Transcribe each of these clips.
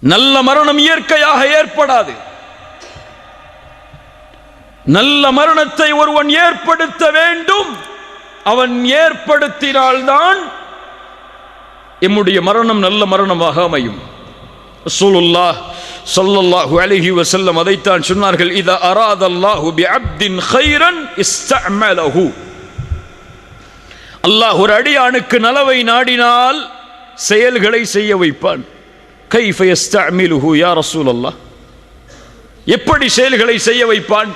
நல்ல மரணம் இயற்கையாக ஏற்படாது. நல்ல மரணத்தை ஒருவன் ஏற்படுத்த வேண்டும். அவன் ஏற்படுத்தினால்தான் எம்முடைய மரணம் நல்ல மரணமாக அமையும். ரசூலுல்லாஹ் ஸல்லல்லாஹு அலைஹி வஸல்லம் அதைத்தான் சொன்னார்கள், இதா அராதல்லாஹு பிஅப்தின் கைரன் இஸ்தஅமலஹு. அல்லாஹ் ஒரு அடியானுக்கு நலவை நாடினால் செயல்களை செய்ய வைப்பான். கைஃப யஸ்தஅமிலுஹு யா ரசூலல்லாஹ், எப்படி செயல்களை செய்ய வைப்பான்?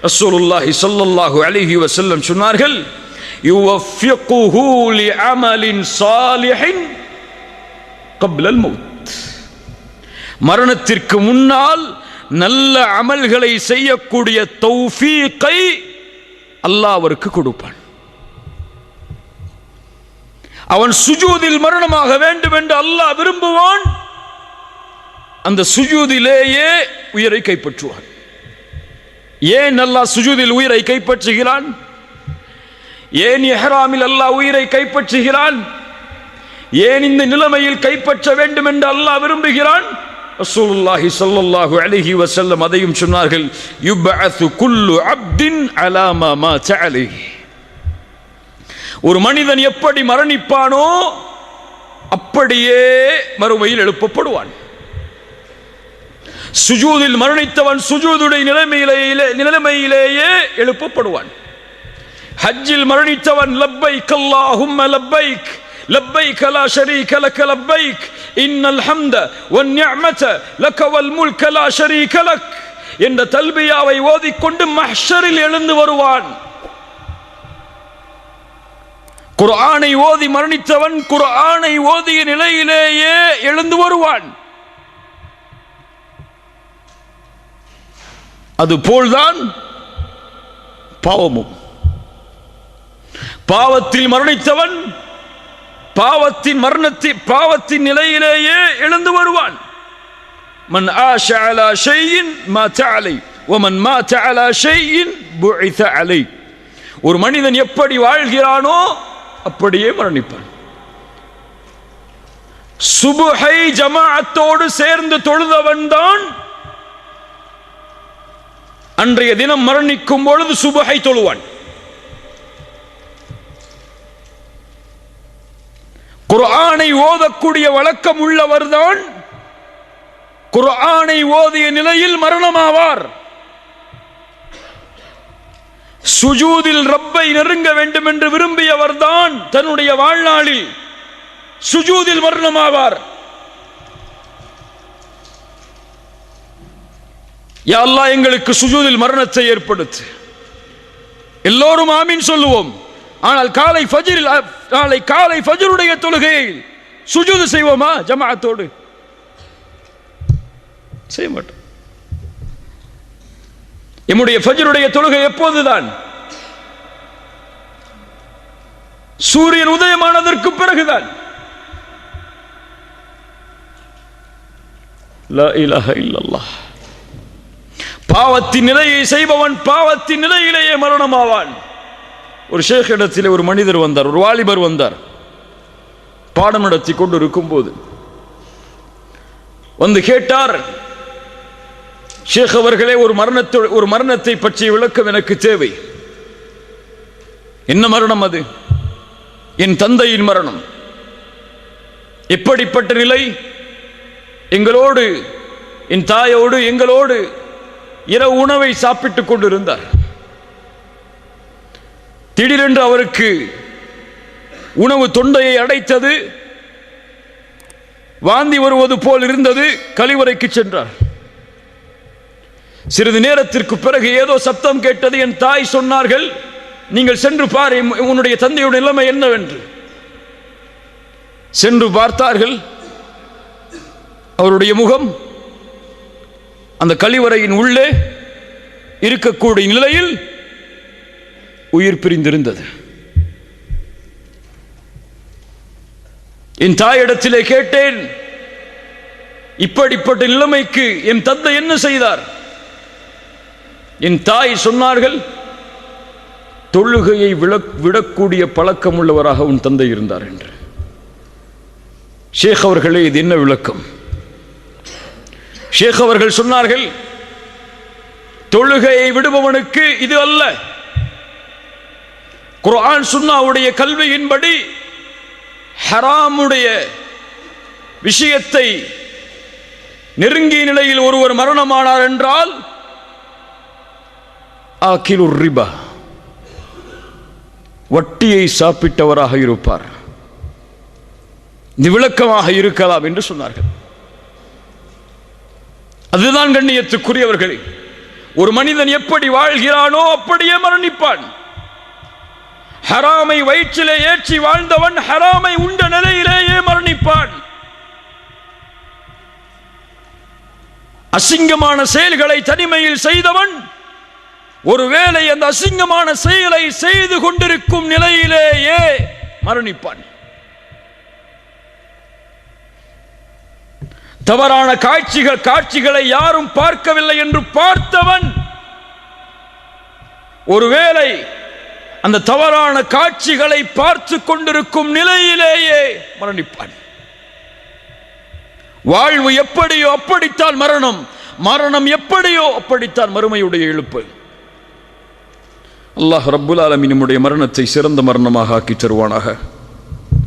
ரசூலுல்லாஹி ஸல்லல்லாஹு அலைஹி வஸல்லம் சொன்னார்கள், யுவஃபிகுஹு லிஅமலின் ஸாலிஹின் கப்லல் மௌத். மரணத்திற்கு முன்னால் நல்ல அமல்களை செய்யக்கூடிய தௌஃபீகை அல்லாஹ் அவருக்கு கொடுப்பான். அவன் சுஜூதில் மரணமாக வேண்டும் என்று அல்லாஹ் விரும்புவான். அந்த சுஜூதிலேயே உயிரை கைப்பற்றுவான். ஏன் அல்லாஹ் சுஜூதில் உயிரை கைப்பற்றுகிறான்? ஏன் இஹ்ராமில் அல்லாஹ் உயிரை கைப்பற்றுகிறான்? ஏன் இந்த நிலைமையில் கைப்பற்ற வேண்டும் என்று அல்லாஹ் விரும்புகிறான்? ரசூலுல்லாஹி ஸல்லல்லாஹு அலைஹி வஸல்லம் அதையும் சொன்னார்கள், யுபஅது குல்லு அப்தின் அலா மா மாத அலைஹி. ஒரு மனிதன் எப்படி மரணிப்பானோ அப்படியே மறுமையில் எழுப்பப்படுவான். சுஜூதில் மரணித்தவன் சுஜூதுடைய நிலைமையிலேயே எழுப்பப்படுவான். ஹஜ்ஜில் மரணித்தவன் லப்பைக் அல்லாஹும்ம லப்பைக் லப்பைக் லா ஷரீக லக லப்பைக் இன்னல் ஹம்த வன் நிஅமத லக வல் முல்க லா ஷரீக லக் என்ற தல்பியாவை ஓதிக்கொண்டு மஹ்ஷரில் எழுந்து வருவான். குர்ஆனை ஓதி மரணித்தவன் குர்ஆனை ஓதிய நிலையிலேயே எழுந்து வருவான். அதுபோல்தான் பாவமும். பாவத்தில் மரணித்தவன் பாவத்தின் நிலையிலேயே எழுந்து வருவான். மன் ஆஷ அலா ஷைஇன் மாத அலை வமன் மாத அலா ஷைஇன் புஇத அலை. ஒரு மனிதன் எப்படி வாழ்கிறானோ அப்படியே மரணிப்பான். சுபஹை ஜமாஅத்தோடு சேர்ந்து தொழுதவன் தான் அன்றைய தினம் மரணிக்கும் பொழுது சுபஹை தொழுவான். குர்ஆனை ஓதக்கூடிய வழக்கம் உள்ளவர்தான் குர்ஆனை ஓதிய நிலையில் மரணமாவார். சுஜூதில் ரப்பை நெருங்க வேண்டும் என்று விரும்பியவர்தான் தன்னுடைய வாழ்நாளில் சுஜூதில் மரணமாவார். யா அல்லாஹ், எங்களுக்கு சுஜூதில் மரணத்தை ஏற்படுத்து. எல்லோரும் ஆமீன் சொல்லுவோம். ஆனால் நாளை காலை ஃபஜ்ருடைய தொழுகையில் சுஜூது செய்வோமா ஜமாஅத்தோடு? செய்ய மாட்டோம். நம்முடைய ஃபஜ்ருடைய தொழுகை எப்போதுதான்? சூரியன் உதயமானதற்கு பிறகுதான். லா இலாஹ இல்லல்லாஹ். பாவத்தின் நிலையை செய்பவன் பாவத்தின் நிலையிலேயே மரணமாவான். ஒரு ஷேக் இடத்திலே ஒரு மனிதர் வந்தார், ஒரு வாலிபர் வந்தார். பாடம் நடத்தி கொண்டு இருக்கும் போது வந்து கேட்டார், ஷேக் அவர்களே, ஒரு மரணத்தை பற்றிய விளக்கம் எனக்கு தேவை. என்ன மரணம் அது? என் தந்தையின் மரணம். எப்படிப்பட்ட நிலை? எங்களோடு, என் தாயோடு எங்களோடு இரவு உணவை சாப்பிட்டுக் கொண்டிருந்தார். திடீரென்று அவருக்கு உணவு தொண்டையை அடைத்தது, வாந்தி வருவது போல் இருந்தது. கழிவறைக்கு சென்றார். சிறிது நேரத்திற்கு பிறகு ஏதோ சப்தம் கேட்டது. என் தாய் சொன்னார்கள், நீங்கள் சென்று பார் உன்னுடைய தந்தையுடைய நிலைமை என்னவென்று. சென்று பார்த்தார்கள். அவருடைய முகம் அந்த கழிவறையின் உள்ளே இருக்கக்கூடிய நிலையில் உயிர் பிரிந்திருந்தது. என் தாயிடத்திலே கேட்டேன், இப்படிப்பட்ட நிலைமைக்கு என் தந்தை என்ன செய்தார்? என் தாய் சொன்னார்கள், தொழுகையை விடக்கூடிய பழக்கம் உள்ளவராக உன் தந்தை இருந்தார் என்று. ஷேக் அவர்களே, இது என்ன விளக்கம்? ஷேக் அவர்கள் சொன்னார்கள், தொழுகையை விடுபவனுக்கு இது அல்ல, குர்ஆன் சுன்னாவுடைய கல்வியின்படி ஹராமுடைய விஷயத்தை நெருங்கிய நிலையில் ஒருவர் மரணமானார் என்றால் ஆகிலுர் ரிபா, வட்டியை சாப்பிட்டவராக இருப்பார். இது விளக்கமாக இருக்கலாம் என்று சொன்னார்கள். அதுதான் கண்ணியத்துக்குரியவர்களே, ஒரு மனிதன் எப்படி வாழ்கிறானோ அப்படியே மரணிப்பான். ஹராமை வயிற்றிலே ஏற்றி வாழ்ந்தவன் ஹராமை உண்ட நிலையிலேயே மரணிப்பான். அசிங்கமான செயல்களை தனிமையில் செய்தவன் ஒருவேளை அந்த அசிங்கமான செயலை செய்து கொண்டிருக்கும் நிலையிலேயே மரணிப்பான். தவறான காட்சிகளை யாரும் பார்க்கவில்லை என்று பார்த்தவன் ஒருவேளை அந்த தவறான காட்சிகளை பார்த்து கொண்டிருக்கும் நிலையிலேயே மரணிப்பான். வாழ்வு எப்படியோ அப்படித்தான் மரணம், மரணம் எப்படியோ அப்படித்தான் மறுமையுடைய எழுப்பு. அல்லாஹ் ரப்புல் ஆலமீன் நம்முடைய மரணத்தை சிறந்த மரணமாக ஆக்கி தருவானாக.